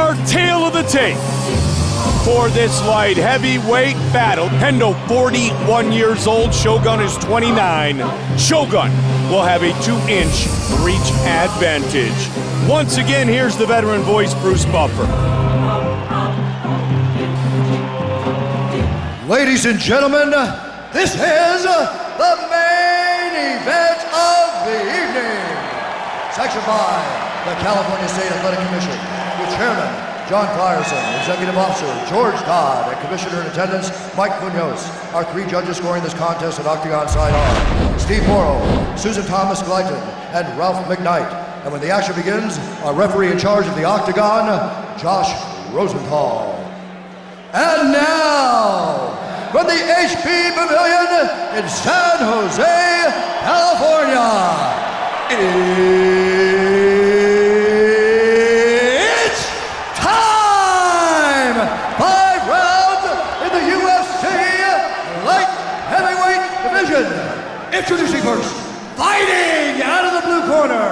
our tale of the tape for this light heavyweight battle. Hendo, 41 years old. Shogun is 29. Shogun will have a 2-inch reach advantage. Once again, here's the veteran voice, Bruce Buffer. Ladies and gentlemen, this is the main event of the evening. Sanctioned by the California State Athletic Commission, with Chairman John Frierson, Executive Officer George Dodd, and Commissioner in attendance Mike Munoz. Our 3 judges scoring this contest at Octagon side are Steve Morrow, Susan Thomas Glyton, and Ralph McKnight. And when the action begins, our referee in charge of the Octagon, Josh Rosenthal. And now, from the HP Pavilion in San Jose, California, it's time! 5 rounds in the UFC light heavyweight division. Introducing first, fighting out of the blue corner.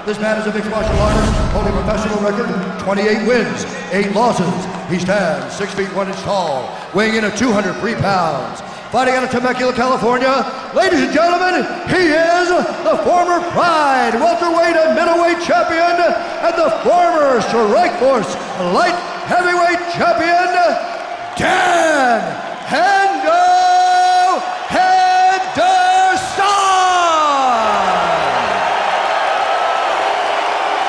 This man is a mixed martial artist, holding a professional record, 28 wins, 8 losses. He stands 6 feet 1 inch tall, weighing in at 203 pounds. Fighting out of Temecula, California, ladies and gentlemen, he is the former Pride welterweight and middleweight champion and the former Strikeforce light heavyweight champion, Dan Henderson!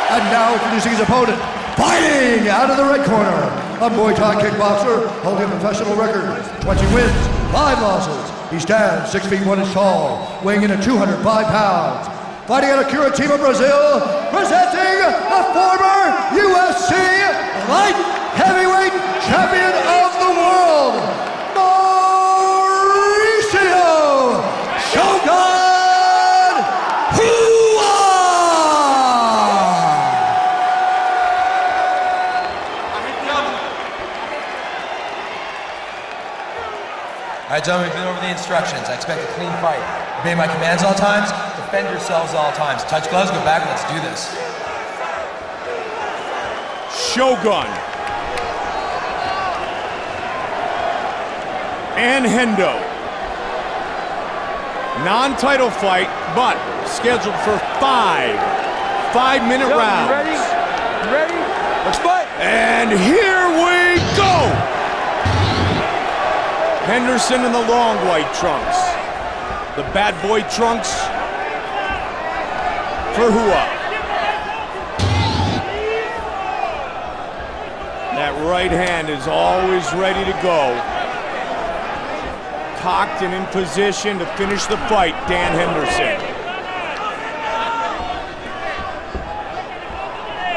And now introducing his opponent, fighting out of the red corner, a Muay Thai kickboxer holding a professional record, 20 wins, 5 losses. He stands 6 feet 1 inch tall, weighing in at 205 pounds. Fighting out of Curitiba, Brazil, presenting the former UFC light heavyweight champion of the world, Mauricio Shogun Hua! All right, gentlemen, we've been over the instructions. I expect a clean fight. Obey my commands all times. Defend yourselves all times. Touch gloves, go back, let's do this. Shogun and Hendo. Non-title fight, but scheduled for 5-minute rounds. You ready? You ready? Let's fight! And here we go! Henderson in the long white trunks. The bad boy trunks for Hua. That right hand is always ready to go. Cocked and in position to finish the fight, Dan Henderson.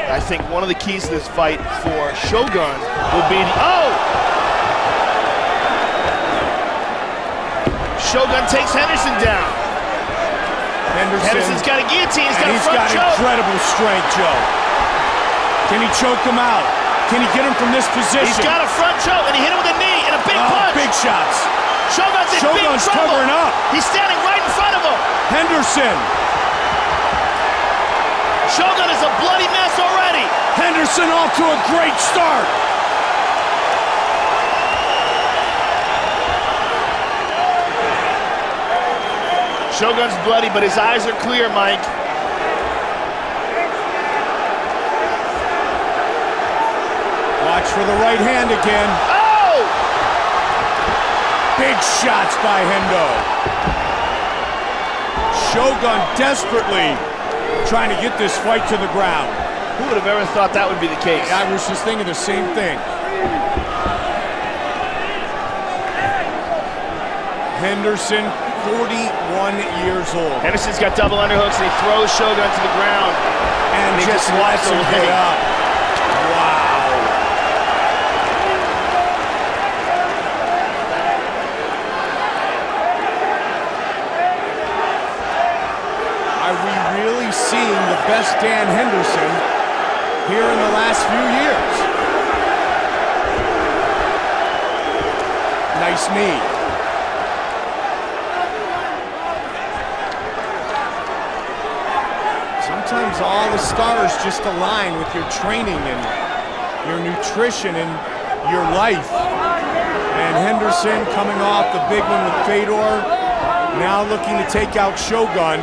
I think one of the keys to this fight for Shogun will be the, Shogun takes Henderson down. Henderson's got a guillotine, he's got a front choke. He's got incredible strength, Joe. Can he choke him out? Can he get him from this position? He's got a front choke, and he hit him with a knee and a big punch. Big shots. Shogun's in big trouble. Covering up. He's standing right in front of him. Henderson. Shogun is a bloody mess already. Henderson off to a great start. Shogun's bloody, but his eyes are clear, Mike. Watch for the right hand again. Oh! Big shots by Hendo. Shogun desperately trying to get this fight to the ground. Who would have ever thought that would be the case? I was just thinking the same thing. Henderson, 41 years old. Henderson's got double underhooks, and he throws Shogun to the ground. And he just lets him get up. Wow. Are we really seeing the best Dan Henderson here in the last few years? Nice knee. Sometimes all the stars just align with your training and your nutrition in your life. And Henderson coming off the big one with Fedor, now looking to take out Shogun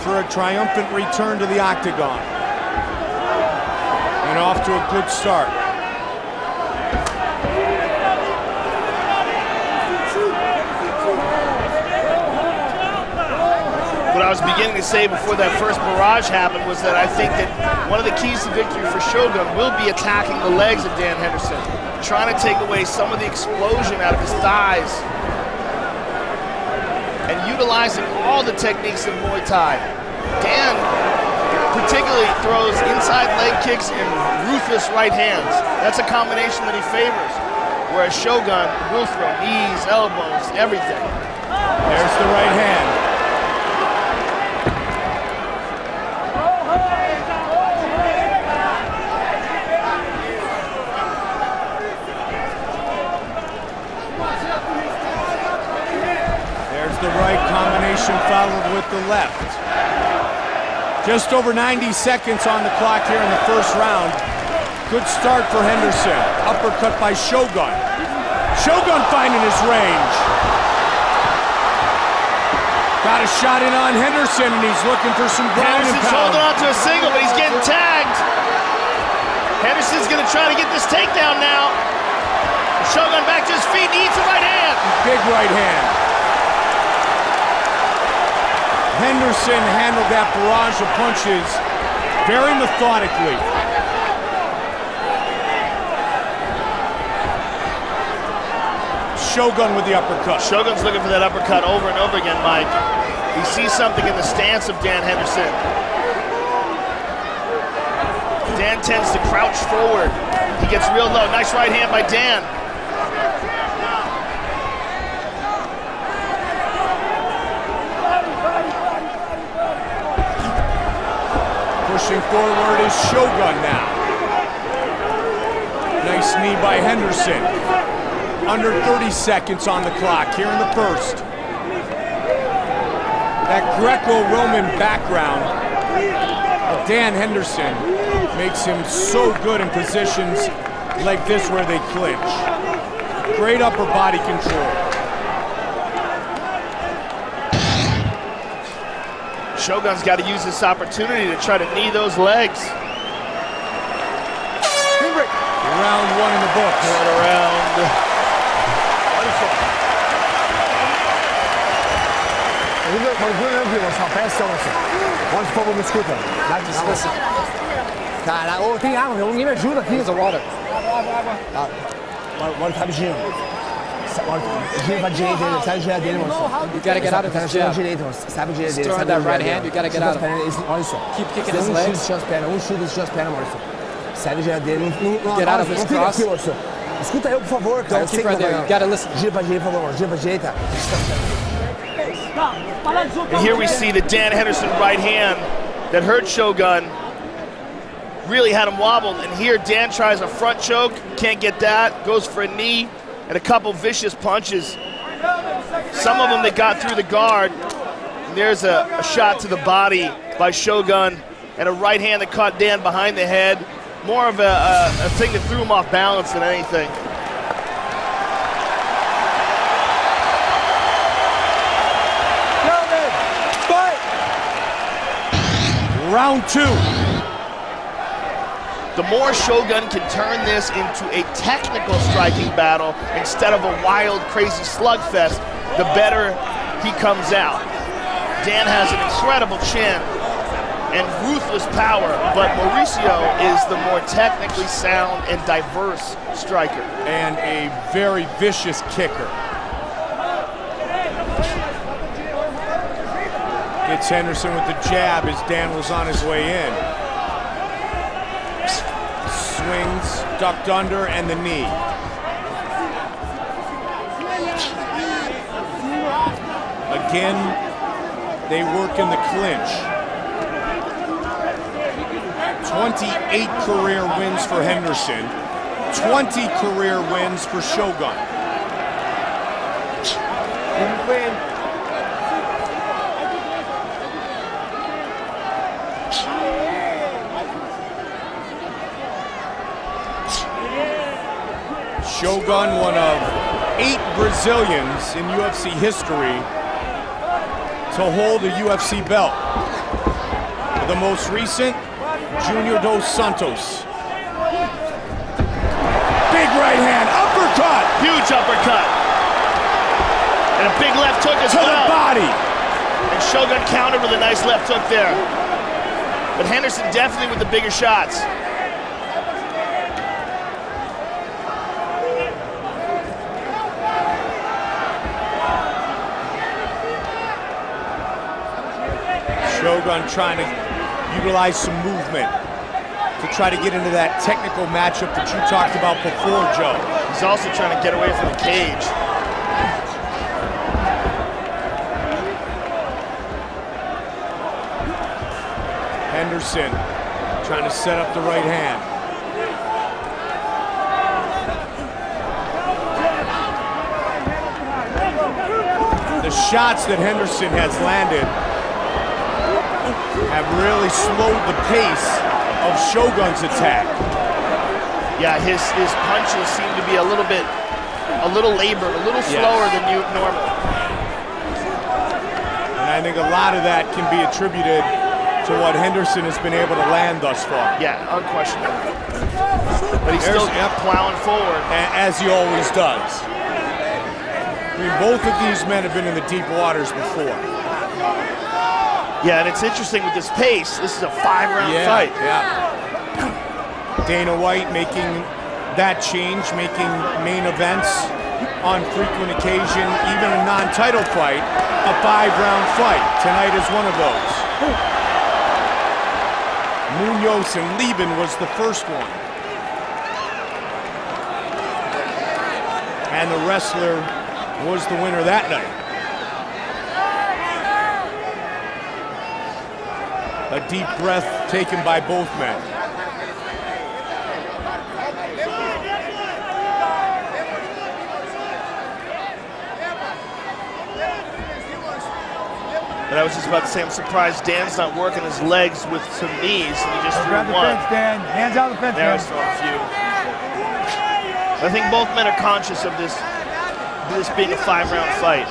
for a triumphant return to the octagon. And off to a good start. What I was beginning to say before that first barrage happened was that I think that one of the keys to victory for Shogun will be attacking the legs of Dan Henderson, trying to take away some of the explosion out of his thighs, and utilizing all the techniques of Muay Thai. Dan particularly throws inside leg kicks and ruthless right hands. That's a combination that he favors, whereas Shogun will throw knees, elbows, everything. There's the right hand. The right combination followed with the left. Just over 90 seconds on the clock here in the first round. Good start for Henderson. Uppercut by Shogun. Shogun finding his range. Got a shot in on Henderson, and he's looking for some ground and Henderson's pound. holding on to a single, but he's getting tagged. Henderson's gonna try to get this takedown now. Shogun back to his feet, needs a right hand. Big right hand. Henderson handled that barrage of punches very methodically. Shogun with the uppercut. Shogun's looking for that uppercut over and over again, Mike. He sees something in the stance of Dan Henderson. Dan tends to crouch forward. He gets real low. Nice right hand by Dan. Pushing forward is Shogun now. Nice knee by Henderson. Under 30 seconds on the clock here in the first. That Greco-Roman background of Dan Henderson makes him so good in positions like this where they clinch. Great upper body control. Shogun's got to use this opportunity to try to knee those legs. Round one in the books. What a round. Cara, ô, tem água, ninguém me ajuda aqui. There's a water. One time gym. Gym pra direita dele, sai do direito dele, moço. You gotta get out of his jab. Sabe o direito dele. Throwing that right hand, you gotta get out of it. Olha só. Keep kicking his legs. Chute as pernas, moço. Sai do direito dele. Get out of his cross. Aqui, moço. Escuta eu, por favor, cara. Don't keep right there. You gotta listen. Gira pra direita, por favor. Gira pra direita. And here we see the Dan Henderson right hand that hurt Shogun. Really had him wobbled, and here Dan tries a front choke, can't get that, goes for a knee, and a couple vicious punches. Some of them that got through the guard. And there's a shot to the body by Shogun, and a right hand that caught Dan behind the head. More of a thing that threw him off balance than anything. Round two. The more Shogun can turn this into a technical striking battle instead of a wild, crazy slugfest, the better he comes out. Dan has an incredible chin and ruthless power, but Mauricio is the more technically sound and diverse striker. And a very vicious kicker. Gets Henderson with the jab as Dan was on his way in. Swings, ducked under, and the knee. Again, they work in the clinch. 28 career wins for Henderson. 20 career wins for Shogun. Shogun, one of 8 Brazilians in UFC history to hold a UFC belt. The most recent, Junior dos Santos. Big right hand, uppercut! Huge uppercut. And a big left hook as To well. the body. And Shogun countered with a nice left hook there. But Henderson definitely with the bigger shots. Shogun trying to utilize some movement to try to get into that technical matchup that you talked about before, Joe. He's also trying to get away from the cage. Henderson trying to set up the right hand. The shots that Henderson has landed have really slowed the pace of Shogun's attack. Yeah, his punches seem to be a little labored, a little slower than normal. And I think a lot of that can be attributed to what Henderson has been able to land thus far. Yeah, unquestionable. But he's still plowing forward. As he always does. I mean, both of these men have been in the deep waters before. Yeah, and it's interesting with this pace. This is a 5-round fight. Yeah. Dana White making that change, making main events on frequent occasion, even a non-title fight, a 5-round fight. Tonight is one of those. Munoz and Lieben was the first one. And the wrestler was the winner that night. A deep breath taken by both men. But I was just about to say, I'm surprised Dan's not working his legs with some knees, and he just threw Grab the one. fence, Dan. Hands out the fence, There, man. he's throwing a few. I think both men are conscious of this being a 5-round fight.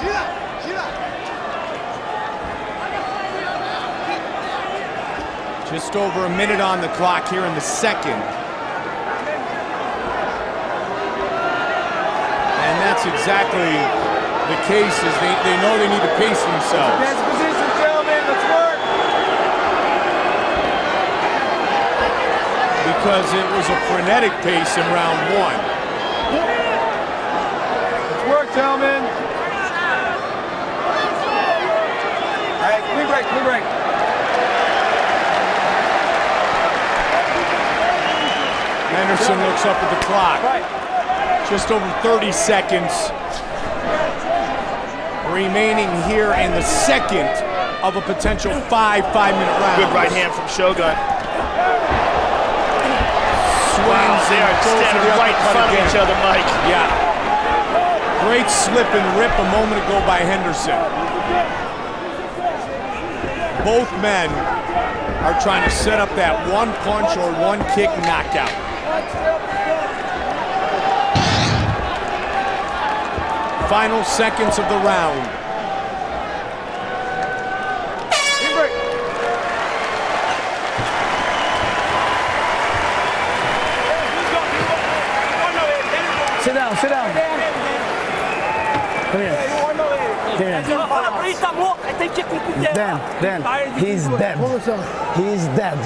Just over a minute on the clock here in the second. And that's exactly the case, is they know they need to pace themselves. Dance position, gentlemen. Let's work. Because it was a frenetic pace in round 1. Let's work, gentlemen. All right, clean break, clean break. Henderson looks up at the clock. Just over 30 seconds remaining here in the second of a potential 5-minute round. Good right hand from Shogun. Swings They are standing right in front of each other, Mike. Yeah. Great slip and rip a moment ago by Henderson. Both men are trying to set up that one punch or one kick knockout. Final seconds of the round. Sit down, sit down. Come here. Dan, he's dead. He's dead.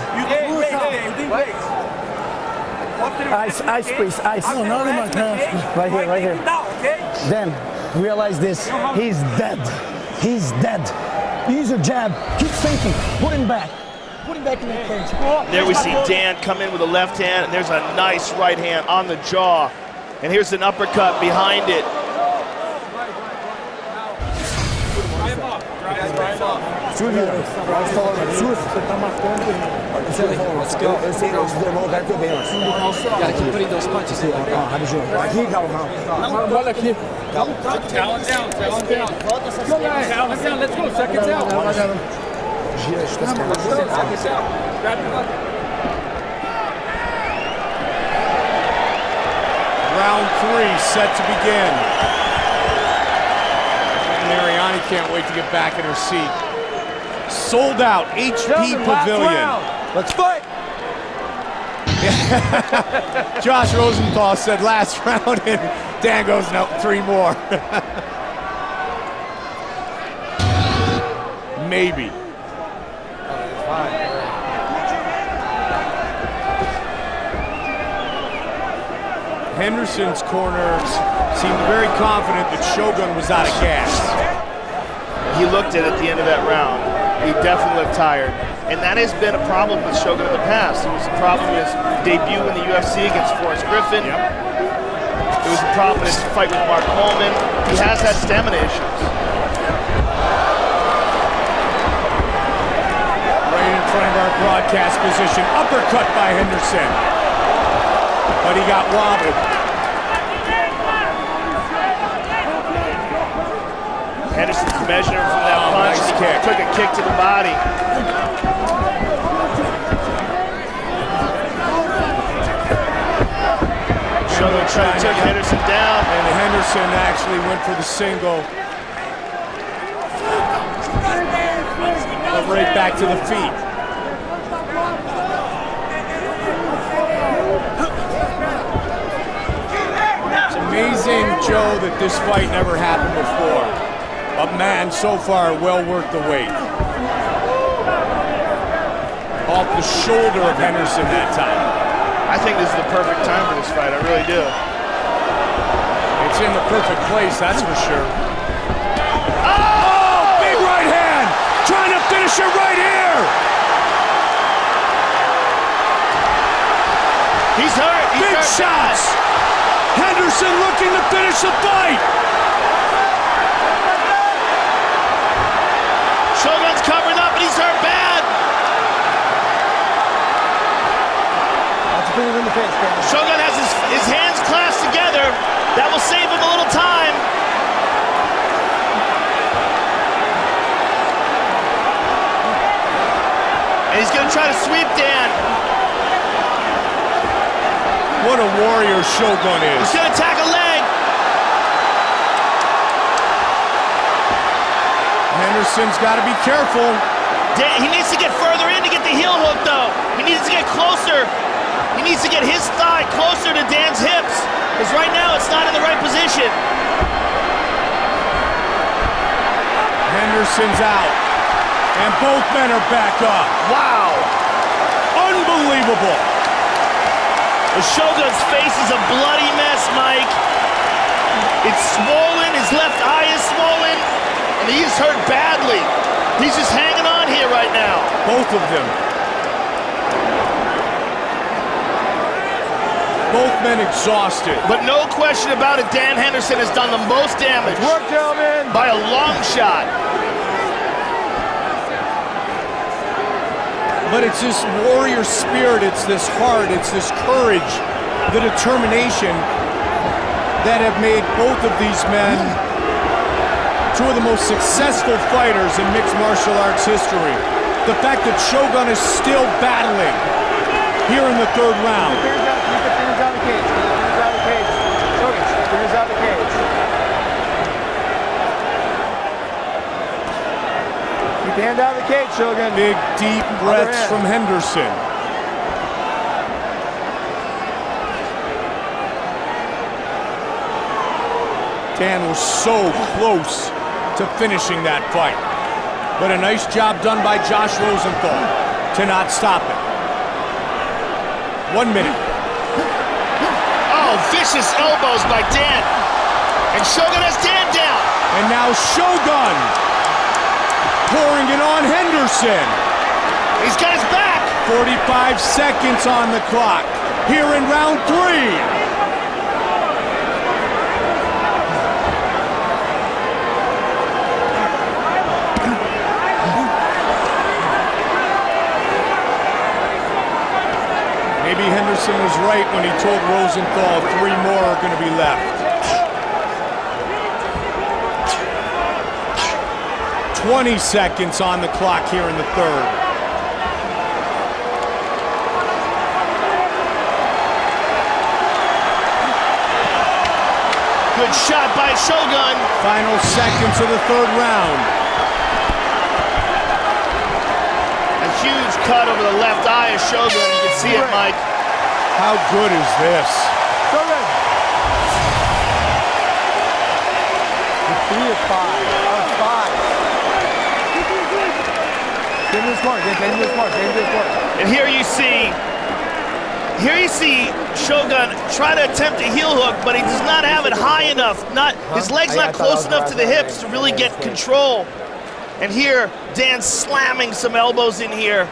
Ice, please, ice. Right here. Dan, realize this. He's dead. He's dead. Use your jab. Keep thinking. Put him back. Put him back in the cage. There we see Dan come in with a left hand, and there's a nice right hand on the jaw. And here's an uppercut behind it. Let's go. Gotta keep putting those punches in. Aqui, calma. Olha aqui. Talent down. Talent down. Let's go. Seconds out. Gira, seconds out. Grab your Round 3 set to begin. Mariani can't wait to get back in her seat. Sold out HP Pavilion. Let's fight. Josh Rosenthal said last round, and Dan goes, no, 3 more. Maybe. Henderson's corner seemed very confident that Shogun was out of gas. He looked at the end of that round. He definitely looked tired. And that has been a problem with Shogun in the past. It was a problem in his debut in the UFC against Forrest Griffin. It was a problem in his fight with Mark Coleman. He has had stamina issues. Right in front of our broadcast position. Uppercut by Henderson. But he got wobbled. Henderson's measuring from that punch. Nice He kick. took a kick to the body. Shogun took Henderson down. And Henderson actually went for the single. But right back to the feet. It's amazing, Joe, that this fight never happened before. But man, so far, well worth the wait. Off the shoulder of Henderson that time. I think this is the perfect time for this fight. I really do. It's in the perfect place, that's for sure. Oh, big right hand! Trying to finish it right here! He's hurt. He's Big hurt shots! Henderson looking to finish the fight! Shogun's covering up, and he's hurt bad. That's a finger in the face, man. Shogun has his hands clasped together. That will save him a little time. And he's going to try to sweep Dan. What a warrior Shogun is. He's going to attack a leg. Henderson's got to be careful. He needs to get further in to get the heel hook, though. He needs to get closer. He needs to get his thigh closer to Dan's hips, because right now it's not in the right position. Henderson's out. And both men are back up. Wow. Unbelievable. The Shogun's face is a bloody mess, Mike. It's swollen. His left eye is swollen. And he's hurt badly. He's just hanging on here right now. Both of them. Both men exhausted. But no question about it, Dan Henderson has done the most damage. Work, gentlemen. By a long shot. But it's this warrior spirit, it's this heart, it's this courage, the determination that have made both of these men two of the most successful fighters in mixed martial arts history. The fact that Shogun is still battling here in the 3rd round. Keep the fingers out of the cage. Keep the fingers out of the cage. Shogun, fingers out of the cage. Keep the hand out of the cage, Shogun. Big, deep breaths from Henderson. Dan was so close to finishing that fight. But a nice job done by Josh Rosenthal to not stop it. 1 minute. Oh, vicious elbows by Dan. And Shogun has Dan down. And now Shogun pouring it on Henderson. He's got his back. 45 seconds on the clock here in round 3. Maybe Henderson was right when he told Rosenthal 3 more are going to be left. 20 seconds on the clock here in the 3rd. Good shot by Shogun. Final seconds of the third round. A huge cut over the left eye of Shogun. You can see it, Mike. How good is this? Shogun. 3 of 5. Get in this court. Get in this court. And here you see Shogun try to attempt a heel hook, but he does not have it high enough. His leg's not close enough to the hips to really get control. And here, Dan's slamming some elbows in here.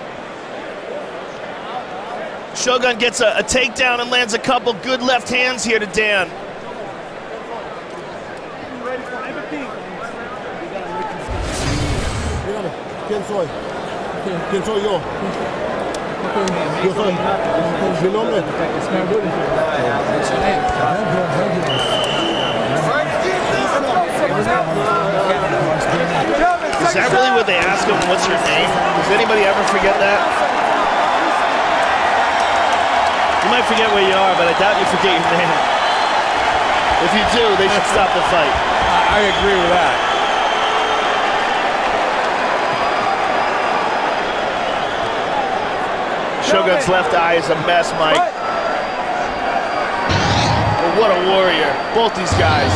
Shogun gets a takedown and lands a couple good left hands here to Dan. ¿Quién soy yo? Yo soy. Mi nombre. Is that really what they ask him? What's your name? Does anybody ever forget that? You might forget where you are, but I doubt you forget your name. If you do, they should stop the fight. I agree with that. Shogun's left eye is a mess, Mike. Well, what a warrior, both these guys.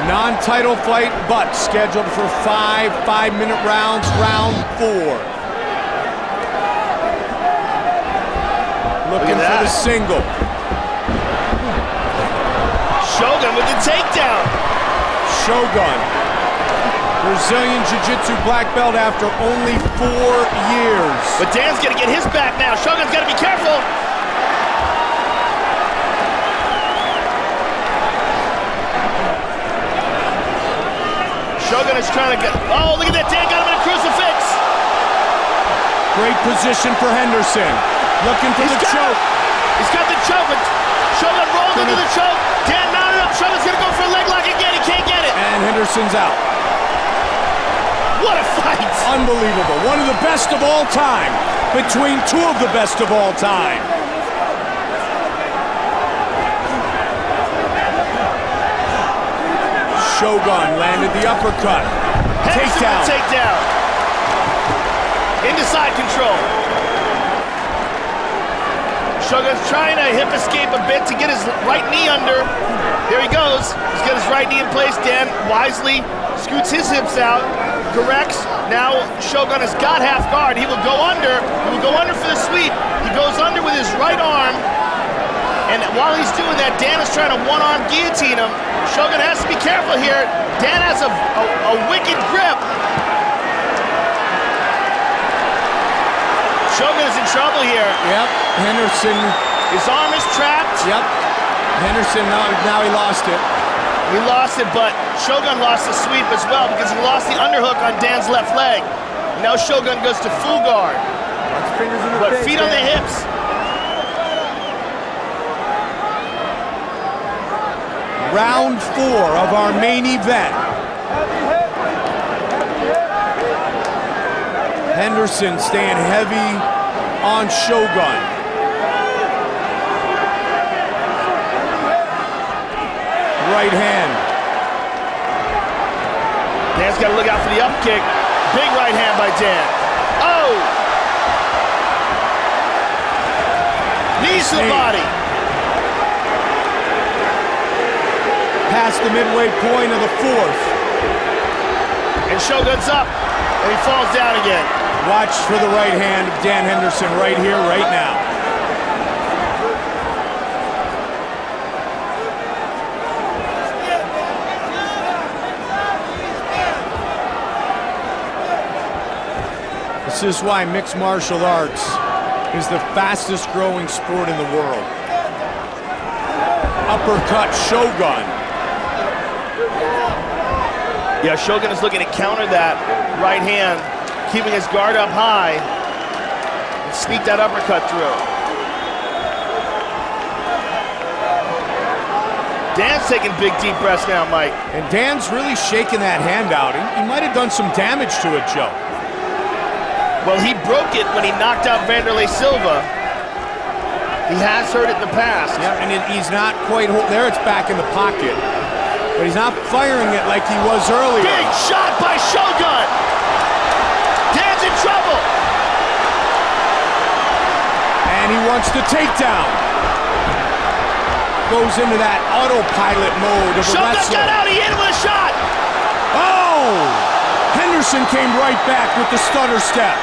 Non-title fight, but scheduled for 5 5-minute rounds, round 4. Looking for the single. Shogun with the takedown. Shogun, Brazilian Jiu-Jitsu black belt after only 4 years. But Dan's gonna get his back now. Shogun's gotta be careful. Shogun is trying to get, oh, look at that, Dan got him in a crucifix. Great position for Henderson. Looking for the choke. He's got the choke, but Shogun rolled into the choke. Dan mounted up, Shogun's gonna go for a leg lock again, he can't get it. And Henderson's out. What a fight! Unbelievable. One of the best of all time. Between 2 of the best of all time. Shogun landed the uppercut. Takedown. Takedown. Into side control. Shogun's trying to hip escape a bit to get his right knee under. There he goes. He's got his right knee in place. Dan wisely scoots his hips out. Corrects. Now Shogun has got half guard. He will go under. He will go under for the sweep. He goes under with his right arm. And while he's doing that, Dan is trying to one-arm guillotine him. Shogun has to be careful here. Dan has a wicked grip. Shogun is in trouble here. Yep, Henderson. His arm is trapped. Yep, Henderson, now he lost it. He lost it, but Shogun lost the sweep as well because he lost the underhook on Dan's left leg. Now Shogun goes to full guard. But feet on the hips. Round 4 of our main event. Henderson staying heavy on Shogun. Right hand. Dan's got to look out for the up kick. Big right hand by Dan. Oh! Knees to the body. Past the midway point of the 4th. And Shogun's up, and he falls down again. Watch for the right hand of Dan Henderson right here, right now. This is why mixed martial arts is the fastest growing sport in the world. Uppercut Shogun. Yeah, Shogun is looking to counter that right hand, keeping his guard up high, and sneak that uppercut through. Dan's taking big, deep breaths now, Mike. And Dan's really shaking that hand out. He might have done some damage to it, Joe. Well, he broke it when he knocked out Vanderlei Silva. He has hurt it in the past. Yeah, and he's not quite there. It's back in the pocket. but he's not firing it like he was earlier. Big shot by Shogun. Dan's in trouble. And he wants the takedown. Goes into that autopilot mode of a Shogun wrestler. got out, he hit him with a shot. Oh! Henderson came right back with the stutter step.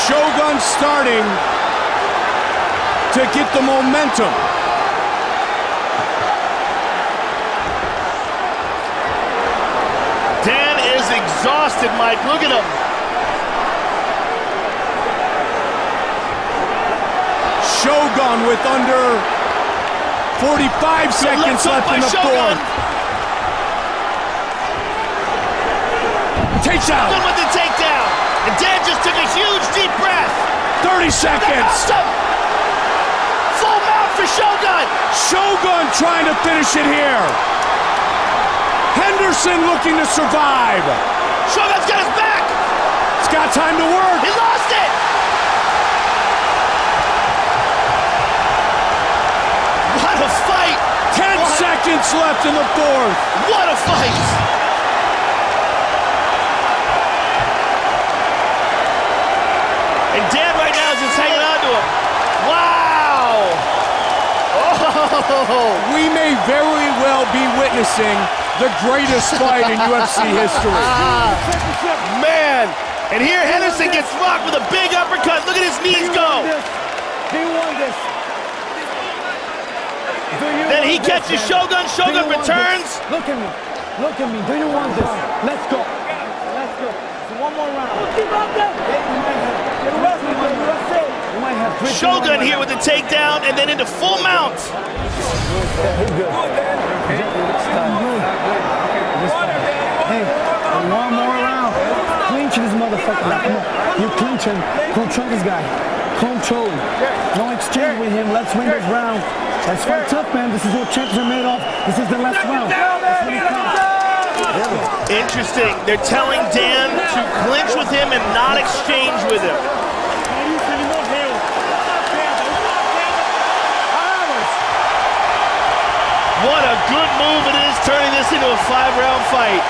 Shogun starting to get the momentum. Dan is exhausted, Mike. Look at him. Shogun with under 45 seconds left in the fourth. Takedown. Shogun with the takedown. And Dan just took a huge deep breath. 30 seconds. Full mount for Shogun. Shogun trying to finish it here. Henderson looking to survive. Shogun's got his back. It's got time to work. He lost it. What a fight. 10 seconds left in the fourth. What a fight. And Dan right now is just hanging on to him. Wow. Oh. We may very well be witnessing the greatest fight in UFC history. Man. And here Henderson gets rocked with a big uppercut. Look at his knees go. Do you want this? Then he catches Shogun. Shogun returns. Look at me. Look at me. Do you want this? Let's go. Let's go. So one more round. You might have Shogun here with the takedown and then into full mount. Hey, one more round. Clinch this motherfucker. Now, come on. You clinch him. Control this guy. Control. No exchange with him. Let's win this round. Let's fight tough, man. This is what champions are made of. This is the last round. That's when it counts. Interesting. They're telling Dan to clinch with him and not exchange with him. What a good move it is, turning this into a 5-round fight.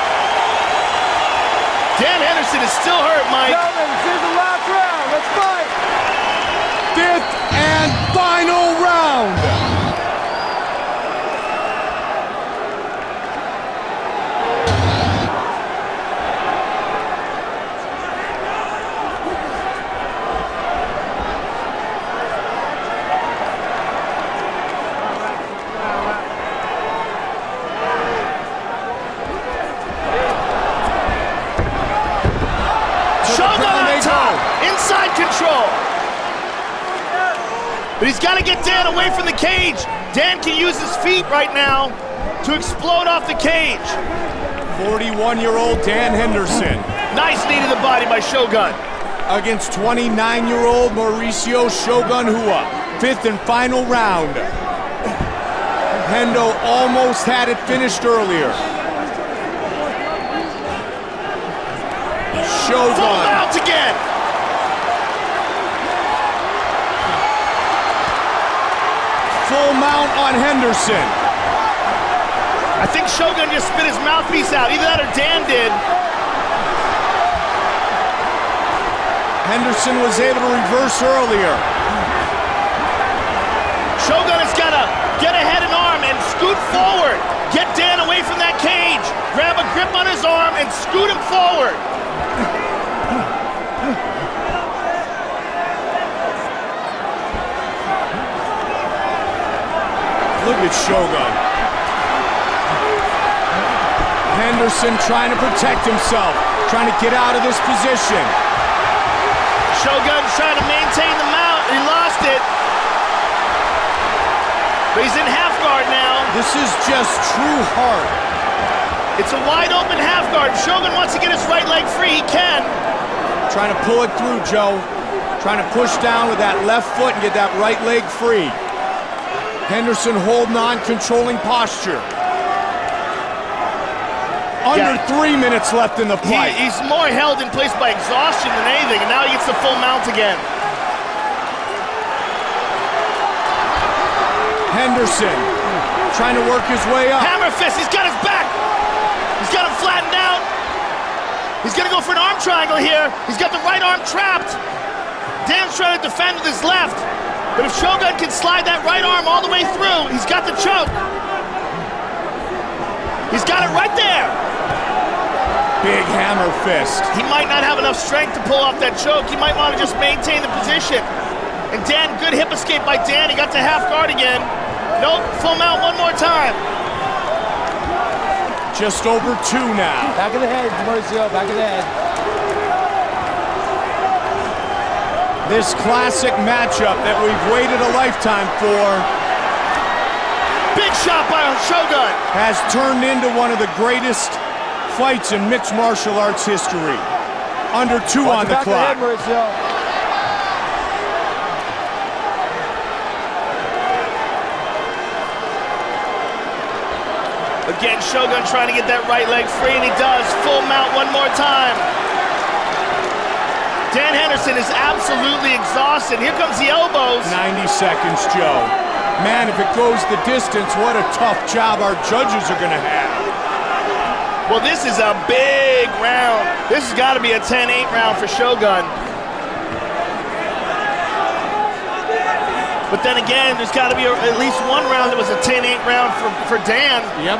Dan Henderson is still hurt, Mike. This is the last round. Let's fight. Fifth and final round. Inside control. But he's got to get Dan away from the cage. Dan can use his feet right now to explode off the cage. 41-year-old Dan Henderson. Nice knee to the body by Shogun. Against 29-year-old Mauricio Shogun Hua. Fifth and final round. Hendo almost had it finished earlier. Shogun. Full mount again. Full mount on Henderson. I think Shogun just spit his mouthpiece out. Either that or Dan did. Henderson was able to reverse earlier. Shogun has got to get ahead an arm and scoot forward. Get Dan away from that cage. Grab a grip on his arm and scoot him forward. Look at Shogun. Henderson trying to protect himself, trying to get out of this position. Shogun's trying to maintain the mount. He lost it. But he's in half guard now. This is just true heart. It's a wide open half guard. If Shogun wants to get his right leg free, he can. Trying to pull it through, Joe. Trying to push down with that left foot and get that right leg free. Henderson holding on, controlling posture. Under 3 minutes left in the fight. He's more held in place by exhaustion than anything, and now he gets the full mount again. Henderson trying to work his way up. Hammer fist, he's got his back. He's got him flattened out. He's gonna go for an arm triangle here. He's got the right arm trapped. Dan's trying to defend with his left. But if Shogun can slide that right arm all the way through, he's got the choke. He's got it right there. Big hammer fist. He might not have enough strength to pull off that choke. He might want to just maintain the position. And Dan, good hip escape by Dan. He got to half guard again. Nope, full mount one more time. Just over 2 now. Back of the head, Mauricio, back of the head. This classic matchup that we've waited a lifetime for Big shot by Shogun. has turned into one of the greatest fights in mixed martial arts history. Under 2 on the clock. Again, Shogun trying to get that right leg free, and he does. Full mount one more time. Dan Henderson is absolutely exhausted. Here comes the elbows. 90 seconds, Joe. Man, if it goes the distance, what a tough job our judges are going to have. Well, this is a big round. This has got to be a 10-8 round for Shogun. But then again, there's got to be at least one round that was a 10-8 round for Dan. Yep.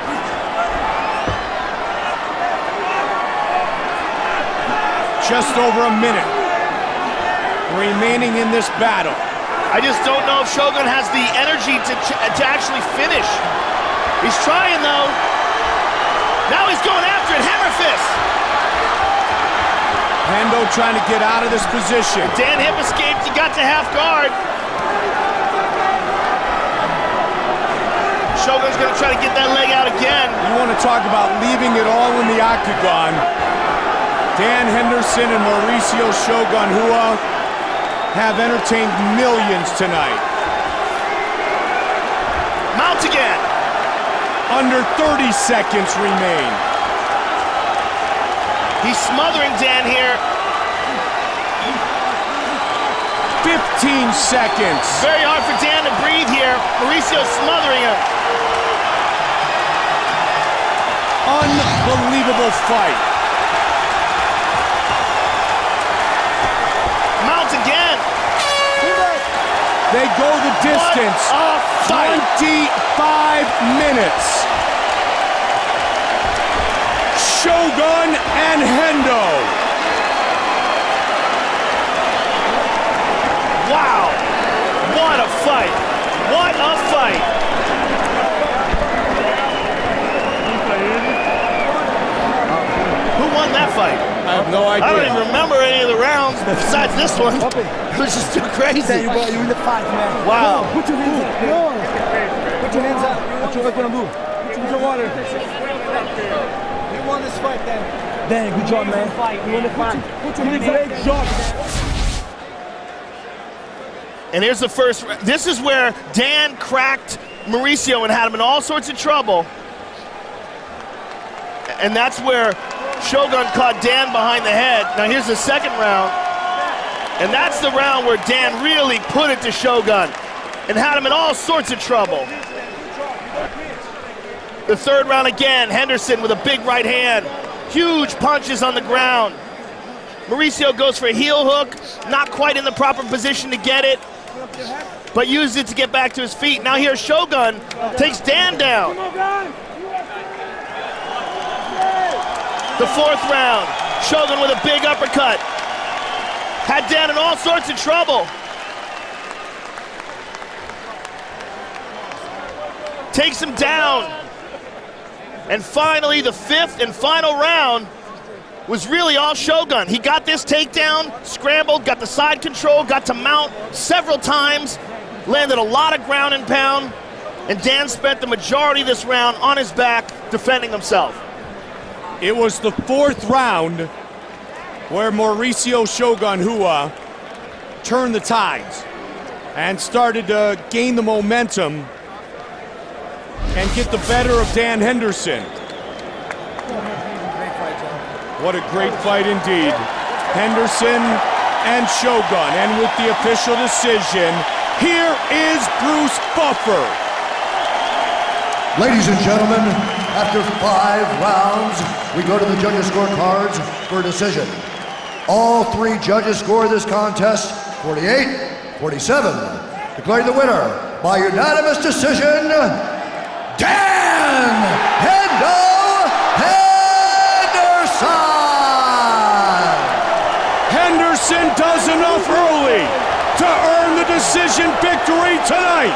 Just over a minute remaining in this battle. I just don't know if Shogun has the energy to actually finish. He's trying, though. Now he's going after it. Hammer fist. Hendo trying to get out of this position. Dan hip escaped. He got to half guard. Shogun's going to try to get that leg out again. You want to talk about leaving it all in the octagon. Dan Henderson and Mauricio Shogun Rua have entertained millions tonight. Mount again. Under 30 seconds remain. He's smothering Dan here. 15 seconds. Very hard for Dan to breathe here. Mauricio smothering him. Unbelievable fight. Mount again. They go the distance. What a fight. 25 minutes. Shogun and Hendo. Wow. What a fight. What a fight. Who won that fight? I have no idea. I don't even remember any of the rounds besides this one. It was just too crazy. You in the fight, man. Wow. Put your hands up. No. Put your hands up. What you gonna do? Put your water. You won this fight, Dan. Dan, good job, man. You won the fight. Put your hands up. Great job, man. And here's the first. This is where Dan cracked Mauricio and had him in all sorts of trouble. And that's where Shogun caught Dan behind the head. Now here's the second round. And that's the round where Dan really put it to Shogun and had him in all sorts of trouble. The third round again, Henderson with a big right hand. Huge punches on the ground. Mauricio goes for a heel hook, not quite in the proper position to get it, but used it to get back to his feet. Now here Shogun takes Dan down. The fourth round, Shogun with a big uppercut. Had Dan in all sorts of trouble. Takes him down. And finally, the fifth and final round was really all Shogun. He got this takedown, scrambled, got the side control, got to mount several times, landed a lot of ground and pound, and Dan spent the majority of this round on his back defending himself. It was the fourth round where Mauricio Shogun Rua turned the tides and started to gain the momentum and get the better of Dan Henderson. What a great fight indeed. Henderson and Shogun. And with the official decision, here is Bruce Buffer. Ladies and gentlemen, after 5 rounds, we go to the judges' scorecards for a decision. All 3 judges score this contest 48-47. Declaring the winner by unanimous decision, Dan Henderson! Henderson does enough early to earn the decision victory tonight.